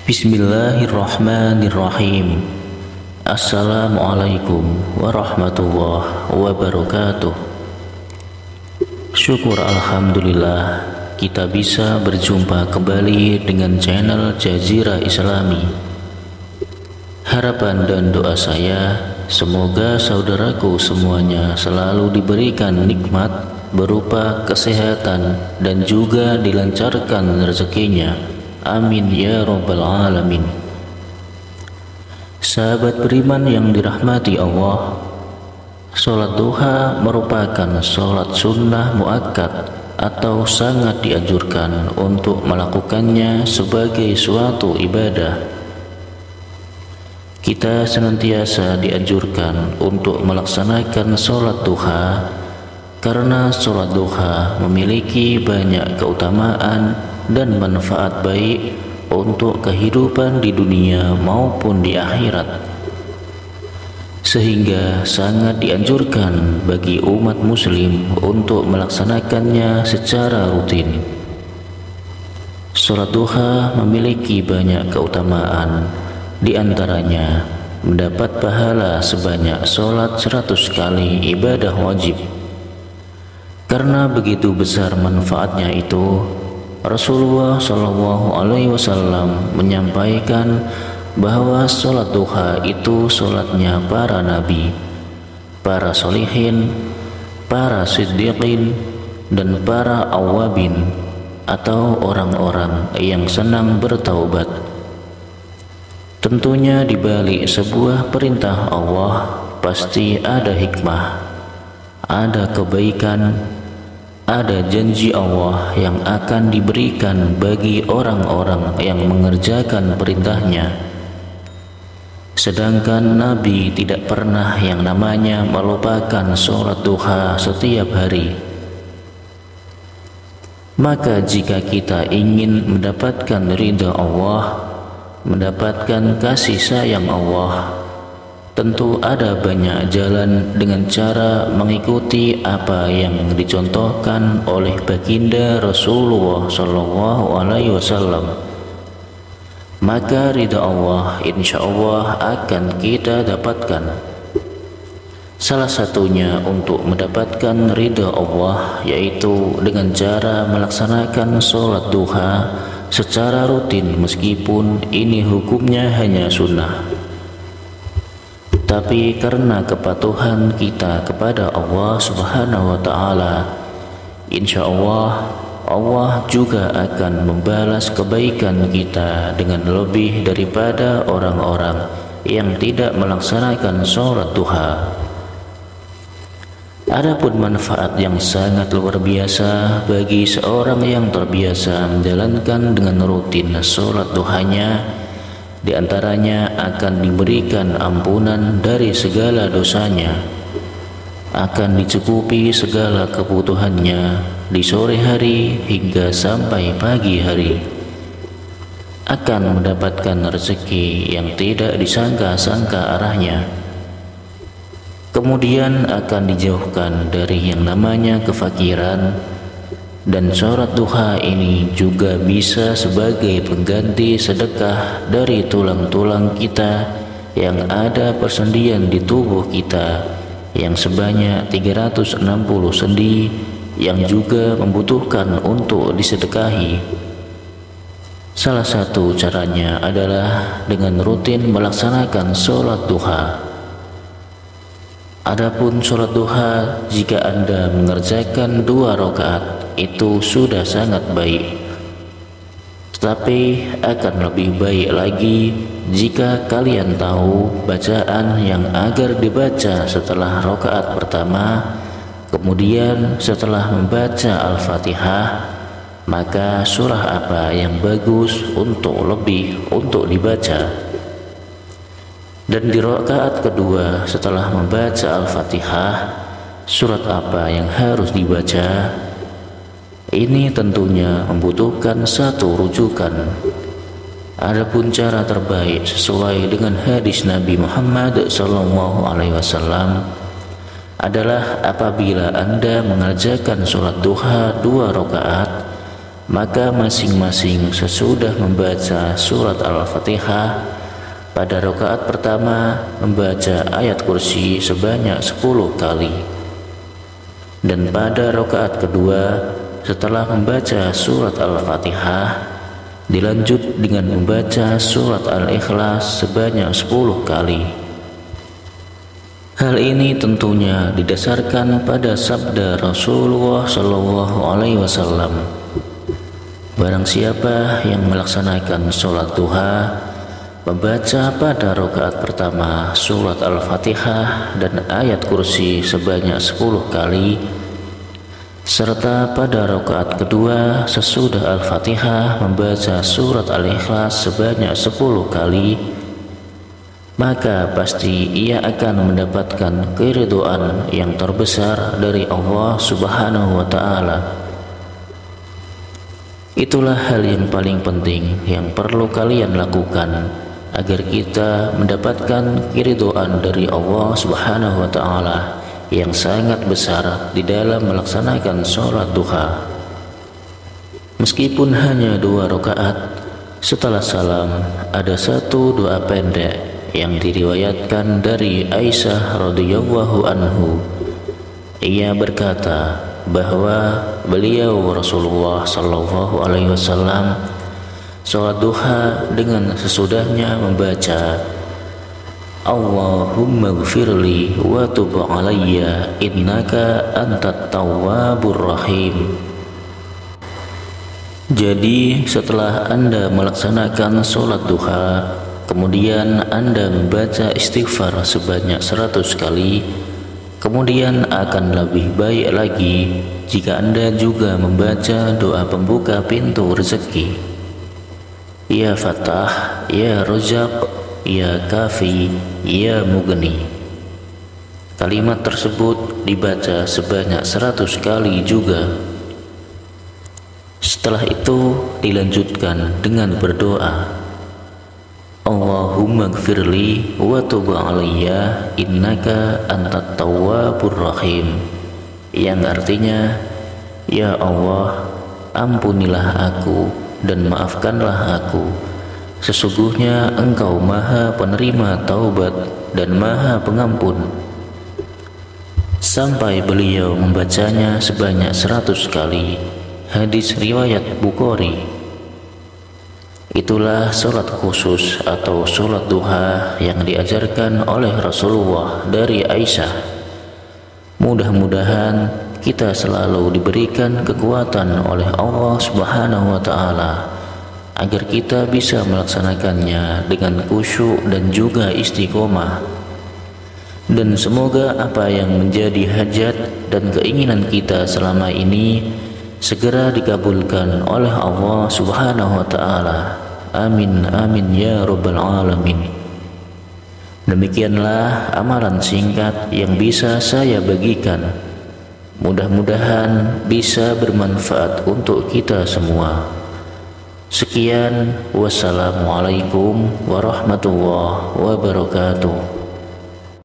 Bismillahirrahmanirrahim. Assalamualaikum warahmatullahi wabarakatuh. Syukur alhamdulillah kita bisa berjumpa kembali dengan channel Jazirah Islami. Harapan dan doa saya, semoga saudaraku semuanya selalu diberikan nikmat berupa kesehatan dan juga dilancarkan rezekinya. Amin ya rabbal alamin. Sahabat beriman yang dirahmati Allah, sholat duha merupakan sholat sunnah muakkad atau sangat dianjurkan untuk melakukannya sebagai suatu ibadah. Kita senantiasa dianjurkan untuk melaksanakan sholat duha karena sholat duha memiliki banyak keutamaan dan manfaat baik untuk kehidupan di dunia maupun di akhirat, sehingga sangat dianjurkan bagi umat muslim untuk melaksanakannya secara rutin. Sholat duha memiliki banyak keutamaan, di antaranya mendapat pahala sebanyak sholat 100 kali ibadah wajib. Karena begitu besar manfaatnya itu, Rasulullah SAW menyampaikan bahwa sholat duha itu sholatnya para nabi, para sholihin, para siddiqin, dan para awabin atau orang-orang yang senang bertaubat. Tentunya di balik sebuah perintah Allah pasti ada hikmah, ada kebaikan, ada janji Allah yang akan diberikan bagi orang-orang yang mengerjakan perintahnya. Sedangkan Nabi tidak pernah yang namanya melupakan sholat duha setiap hari. Maka jika kita ingin mendapatkan ridha Allah, mendapatkan kasih sayang Allah, tentu ada banyak jalan dengan cara mengikuti apa yang dicontohkan oleh baginda Rasulullah SAW. Maka ridha Allah insya Allah akan kita dapatkan. Salah satunya untuk mendapatkan ridha Allah yaitu dengan cara melaksanakan sholat duha secara rutin, meskipun ini hukumnya hanya sunnah. Tapi karena kepatuhan kita kepada Allah Subhanahu wa Ta'ala, insya Allah Allah juga akan membalas kebaikan kita dengan lebih daripada orang-orang yang tidak melaksanakan sholat duha. Adapun manfaat yang sangat luar biasa bagi seorang yang terbiasa menjalankan dengan rutin sholat duhanya, di antaranya akan diberikan ampunan dari segala dosanya, akan dicukupi segala kebutuhannya di sore hari hingga sampai pagi hari, akan mendapatkan rezeki yang tidak disangka-sangka arahnya. Kemudian akan dijauhkan dari yang namanya kefakiran, dan sholat duha ini juga bisa sebagai pengganti sedekah dari tulang-tulang kita yang ada persendian di tubuh kita yang sebanyak 360 sendi yang juga membutuhkan untuk disedekahi. Salah satu caranya adalah dengan rutin melaksanakan sholat duha. Adapun sholat duha, jika Anda mengerjakan 2 rakaat, itu sudah sangat baik. Tetapi akan lebih baik lagi jika kalian tahu bacaan yang agar dibaca setelah rakaat pertama, kemudian setelah membaca Al-Fatihah, maka surah apa yang bagus untuk dibaca. Dan di rakaat kedua setelah membaca Al-Fatihah, surat apa yang harus dibaca? Ini tentunya membutuhkan satu rujukan. Adapun cara terbaik sesuai dengan hadis Nabi Muhammad SAW adalah apabila Anda mengerjakan sholat duha 2 rakaat, maka masing-masing sesudah membaca surat Al-Fatihah, pada rakaat pertama membaca ayat kursi sebanyak 10 kali, dan pada rakaat kedua setelah membaca surat Al-Fatihah dilanjut dengan membaca surat Al-Ikhlas sebanyak 10 kali. Hal ini tentunya didasarkan pada sabda Rasulullah SAW. Barang siapa yang melaksanakan sholat duha, membaca pada rakaat pertama surat Al-Fatihah dan ayat kursi sebanyak 10 kali, serta pada rakaat kedua sesudah Al-Fatihah membaca surat Al-Ikhlas sebanyak 10 kali, maka pasti ia akan mendapatkan keridhaan yang terbesar dari Allah Subhanahu wa Ta'ala. Itulah hal yang paling penting yang perlu kalian lakukan agar kita mendapatkan keridhaan dari Allah Subhanahu wa Ta'ala yang sangat besar di dalam melaksanakan sholat duha. Meskipun hanya 2 rakaat, setelah salam ada satu doa pendek yang diriwayatkan dari Aisyah radhiyallahu anhu. Ia berkata bahwa beliau Rasulullah sallallahu alaihi wasallam sholat duha dengan sesudahnya membaca Allahumma gfirli wa tub alayya innaka antat tawwabur rahim. Jadi setelah Anda melaksanakan sholat duha, kemudian Anda membaca istighfar sebanyak 100 kali, kemudian akan lebih baik lagi jika Anda juga membaca doa pembuka pintu rezeki. Ya Fatah, Ya Razzaq, Ya Kafi, Ya Mughni. Kalimat tersebut dibaca sebanyak 100 kali juga. Setelah itu dilanjutkan dengan berdoa Allahumma gfirli wa tub alayya innaka antat tawwabur rahim, yang artinya, ya Allah, ampunilah aku dan maafkanlah aku, sesungguhnya Engkau Maha Penerima taubat dan Maha Pengampun. Sampai beliau membacanya sebanyak 100 kali. Hadis riwayat Bukhari. Itulah sholat khusus atau sholat duha yang diajarkan oleh Rasulullah dari Aisyah. Mudah-mudahan kita selalu diberikan kekuatan oleh Allah Subhanahu wa Ta'ala agar kita bisa melaksanakannya dengan khusyuk dan juga istiqomah. Dan semoga apa yang menjadi hajat dan keinginan kita selama ini segera dikabulkan oleh Allah Subhanahu wa Ta'ala. Amin amin ya rabbal alamin. Demikianlah amalan singkat yang bisa saya bagikan. Mudah-mudahan bisa bermanfaat untuk kita semua. Sekian, wassalamualaikum warahmatullahi wabarakatuh.